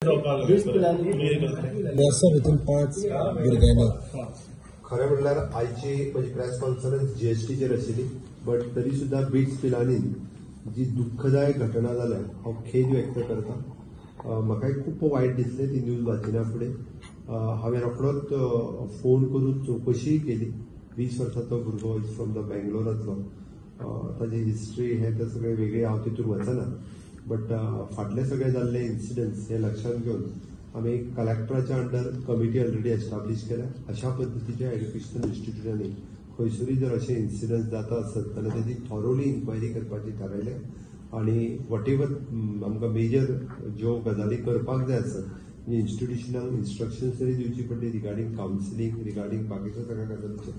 वर्सां 5 भुरग्यांनी खरें म्हणल्यार आयची म्हजी प्रेस कॉन्फरन्स जीएसटीचेर आशिल्ली, बट तरी सुद्धा बिट्स पिलांनी जी दुःखदायक घटना जाल्या हांव खेद व्यक्त करता. म्हाकाय खूब वायट दिसलें ती न्यूज वाचिना फुडें. हांवें रोखडोच फोन करून चवकशी केली. 20 वर्सांचो भुरगो इज फ्रॉम द बेंगलोरांतलो. ताची हिस्ट्री हे ते सगळे वेगळे हांव तितून वचना, बट फाटले सगळे जाल्ले इन्सिडंट्स हे लक्षात घेवन आमी कलेक्टराच्या अंडर कमिटी ऑलरेडी एस्टाब्लीश केल्या. अशा पद्दतीच्या एज्युकेशनल इन्स्टिट्यूटांनी खंयसरूय जर अशे इन्सिडंट्स जाता आसत जाल्यार तेजी थॉरोली इन्क्वायरी करपाची थारायले. आनी वॉट एवर आमकां मेजर ज्यो गजाली करपाक जाय आसत इन्स्टिट्यूशनल इन्स्ट्रक्शन्स तरी दिवची पडली रिगार्डींग कावन्सिलींग, रिगार्डींग बाकीच्या सगळ्या गजालीचे.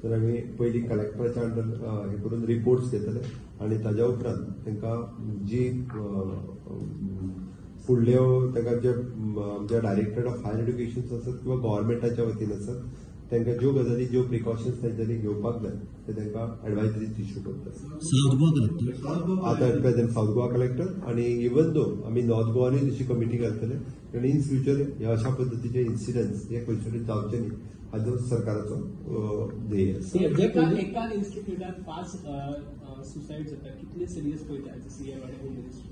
तर आमी पयलीं कलेक्टराच्या अंडर हे करून रिपोर्ट्स घेतले आनी ताज्या उपरांत तांकां जी फुडल्यो ताका जे आमच्या डायरेक्टरेट ऑफ हायर एज्युकेशन आसत किंवा गव्हर्मेंटाच्या वतीन आसत तांकां ज्यो गजाली ज्यो प्रिकॉशन्स तांच्यांनी घेवपाक जाय ते तांकां एडवायजरीज इश्यू करतात. आतां at present South Goa collector आनी इवन दो आमी नॉर्थ गोवानूय तशी कमिटी घालतले आनी इन फ्युचर हे अशा पद्दतीचे इन्सिडंट्स हे खंयसरूय जावचे न्ही हाजो सरकाराचो ध्येय आसा. एका इन्स्टिट्यूटात 5 सुसायड जाता, कितले सिरियस पळयता सीएम आनी होम मिनिस्ट्री?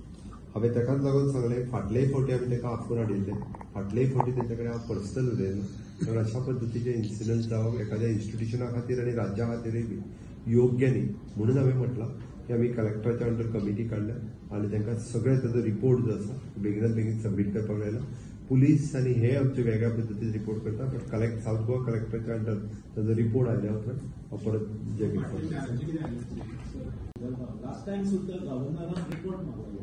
हांवें ताकाच लागून सांगलें फाटलेय फावटी आमी ताका आफून हाडिल्ले, फाटलेय फावटी ताचे कडेन हांव पर्सनल उलयलो. कारण अशा पद्दतीचे इन्सिडंट जावप एखाद्या इन्स्टिट्यूशना खातीर आनी राज्या खातीरय बी योग्य न्ही. म्हणून हांवें म्हटलां की आमी कलेक्टराच्या अंडर कमिटी काडल्या आनी तांकां सगळे ताजो रिपोर्ट जो आसा बेगिनात बेगीन सबमीट करपाक लायला. पुलीस आनी हे आमचे वेगळ्या पद्दतीन रिपोर्ट करता, बट साऊथ गोवा कलेक्टराच्या अंडर ताजो रिपोर्ट आयल्या उपरांत हांव परत जे लास्ट टाइम सुद्धा गव्हर्नरान रिपोर्ट मागलो.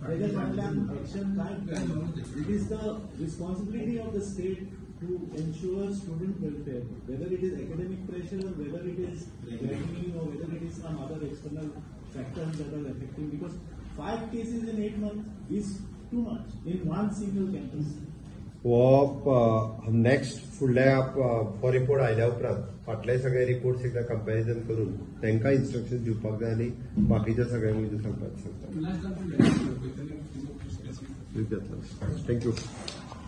ताच्या फाटल्यान एक्शन कांय ना. It is the responsibility of the state to ensure student welfare, whether it is academic pressure or whether it is ragging or whether it is some other external factors that are affecting, because 5 cases in 8 months is too much in one single campus. Next फुडल्या हो report आयल्या उपरांत फाटले सगळे reports एकदा comparison करून तांकां instruction दिवपाक जाय आनी बाकीच्या सगळ्यांक सांगपाक सांगता. थँक्यू.